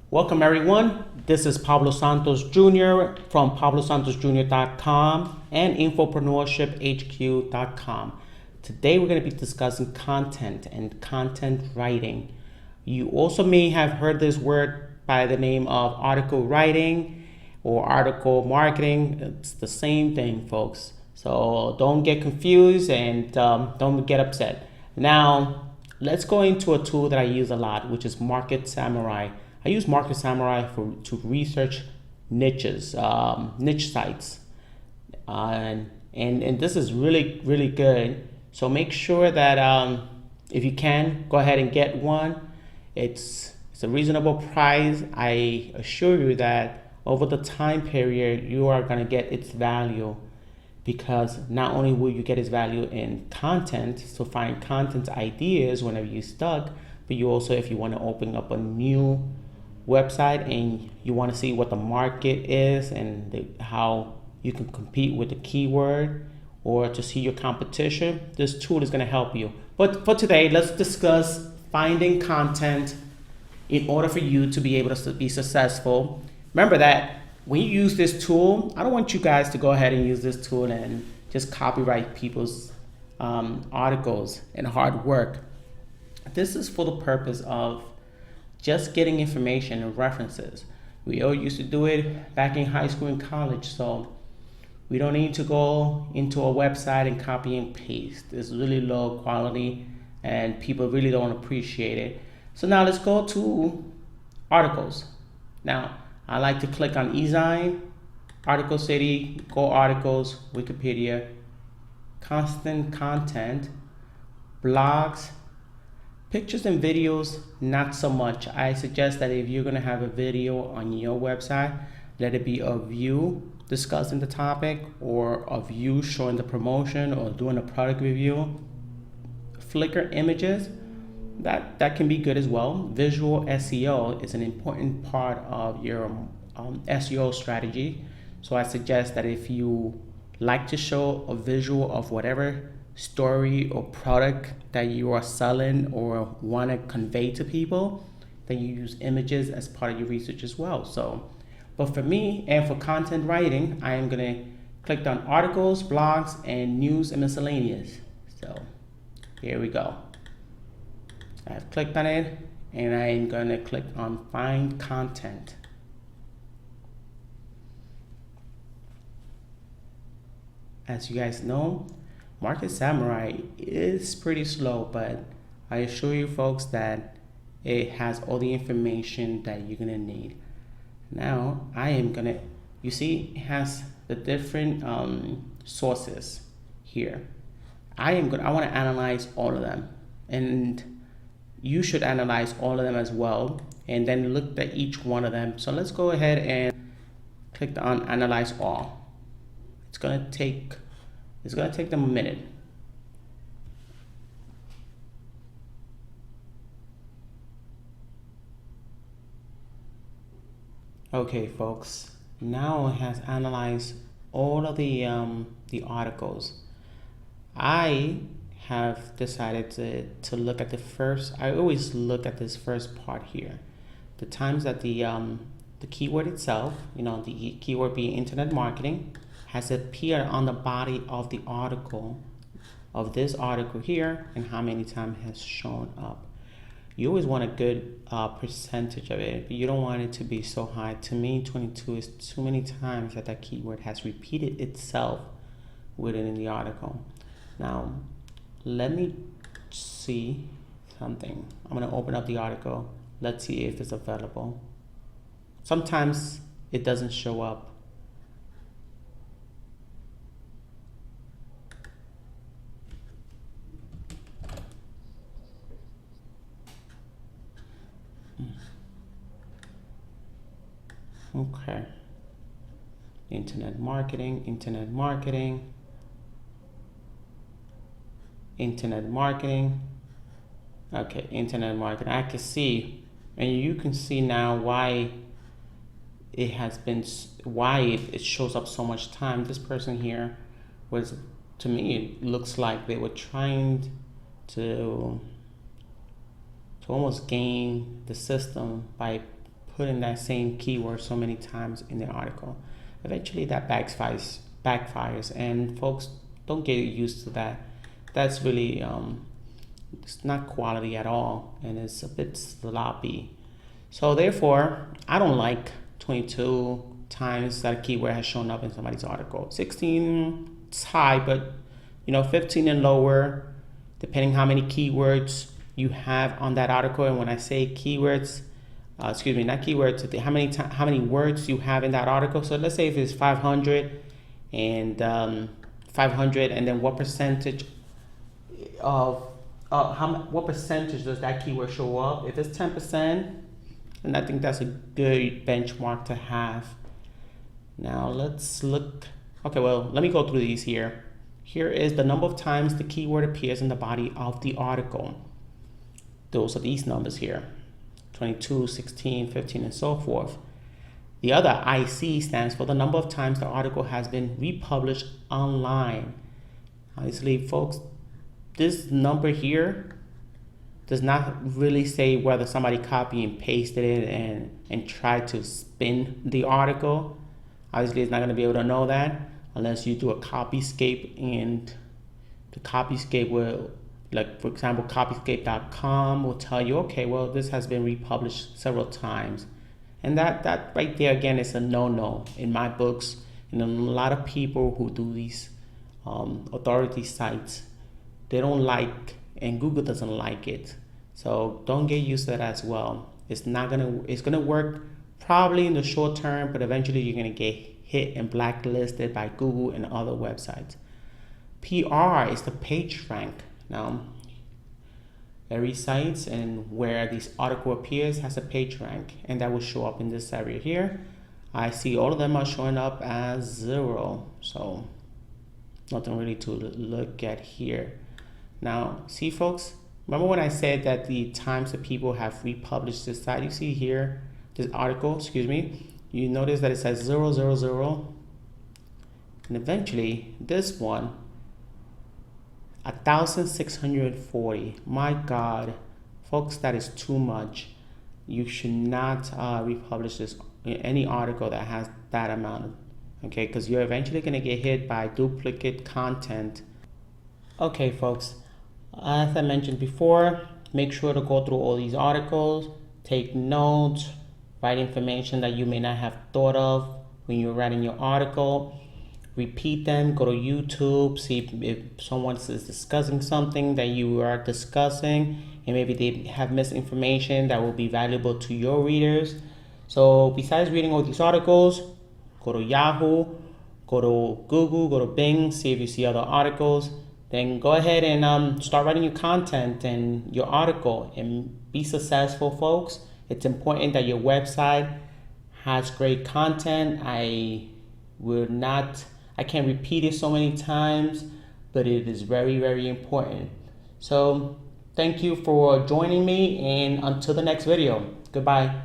Welcome everyone. This is Pablo Santos Jr. from pablosantosjr.com and infopreneurship.hq.com. Today we're going to be discussing content and content writing. You also may have heard this word by the name of article writing or article marketing. It's the same thing, folks. So don't get confused and don't get upset. Now, let's go into a tool that I use a lot, which is Market Samurai. I use Market Samurai to research niches, niche sites, and this is really good. So make sure that if you can, go ahead and get one. It's a reasonable price. I assure you that over the time period, you are gonna get its value, because not only will you get its value in content, so find content ideas whenever you're stuck, but you also, if you want to open up a new website and you want to see what the market is and how you can compete with the keyword or to see your competition, this tool is going to help you. But for today, let's discuss finding content in order for you to be able to be successful. Remember that when you use this tool, I don't want you guys to go ahead and use this tool and just copyright people's articles and hard work. This is for the purpose of just getting information and references. We all used to do it back in high school and college, so we don't need to go into a website and copy and paste. It's really low quality and people really don't appreciate it. So now let's go to articles. Now, I like to click on Ezine, Article City, Go Articles, Wikipedia, Constant Content, Blogs, Pictures and videos, not so much. I suggest that if you're going to have a video on your website, let it be of you discussing the topic or of you showing the promotion or doing a product review. Flickr images, that can be good as well. Visual SEO is an important part of your SEO strategy. So I suggest that if you like to show a visual of whatever story or product that you are selling or want to convey to people, then you use images as part of your research as well. So, but for me and for content writing, I am going to click on articles, blogs, and news and miscellaneous. So here we go. I've clicked on it and I'm going to click on find content. As you guys know, Market Samurai is pretty slow, but I assure you folks that it has all the information that you're gonna need. Now I am gonna, you see it has the different sources here. I want to analyze all of them, and you should analyze all of them as well, and then look at each one of them. So let's go ahead and click on Analyze All. It's gonna take them a minute. Okay, folks. Now it has analyzed all of the articles. I have decided to look at the first. I always look at this first part here. The times that the keyword itself, the keyword being internet marketing, has appeared on the body of the article, of this article here, and how many times has shown up. You always want a good percentage of it, but you don't want it to be so high. To me, 22 is too many times that keyword has repeated itself within the article. Now, let me see something. I'm going to open up the article. Let's see if it's available. Sometimes it doesn't show up. Okay. Internet marketing, internet marketing, internet marketing. Okay, internet marketing. I can see, and you can see now why it has been, why it shows up so much time. This person here was, to me, it looks like they were trying to almost game the system by putting that same keyword so many times in the article. Eventually that backfires, and folks, don't get used to that. That's really it's not quality at all, and it's a bit sloppy. So therefore, I don't like 22 times that a keyword has shown up in somebody's article. 16, it's high, but 15 and lower, depending how many keywords you have on that article. And when I say keywords, not keywords, how many words you have in that article. So let's say if it's 500 and then what percentage of what percentage does that keyword show up? If it's 10%, and I think that's a good benchmark to have. Now let's look. Okay, well, let me go through these here. Here is the number of times the keyword appears in the body of the article. Those are these numbers here: 22, 16, 15, and so forth. The other IC stands for the number of times the article has been republished online. Obviously, folks, this number here does not really say whether somebody copied and pasted it and tried to spin the article. Obviously, it's not going to be able to know that unless you do a copyscape, and the copyscape will, like for example, copyscape.com will tell you, okay, well, this has been republished several times. And that right there, again, is a no-no in my books. And a lot of people who do these authority sites, they don't like, and Google doesn't like it. So don't get used to that as well. It's gonna work probably in the short term, but eventually you're gonna get hit and blacklisted by Google and other websites. PR is the page rank. Now, every site and where this article appears has a page rank, and that will show up in this area here. I see all of them are showing up as 0, so nothing really to look at here. Now, see folks, remember when I said that the times that people have republished this site, you see here, this article, you notice that it says 0, 0, 0, and eventually this one, 1,640. My God, folks, that is too much. You should not republish this any article that has that amount, okay? Because you're eventually going to get hit by duplicate content. Okay, folks, as I mentioned before, make sure to go through all these articles, take notes, write information that you may not have thought of when you're writing your article. Repeat them, go to YouTube, see if someone is discussing something that you are discussing, and maybe they have misinformation that will be valuable to your readers. So besides reading all these articles, go to Yahoo, go to Google, go to Bing, see if you see other articles. Then go ahead and start writing your content and your article and be successful, folks. It's important that your website has great content. I can't repeat it so many times, but it is very, very important. So thank you for joining me, and until the next video, goodbye.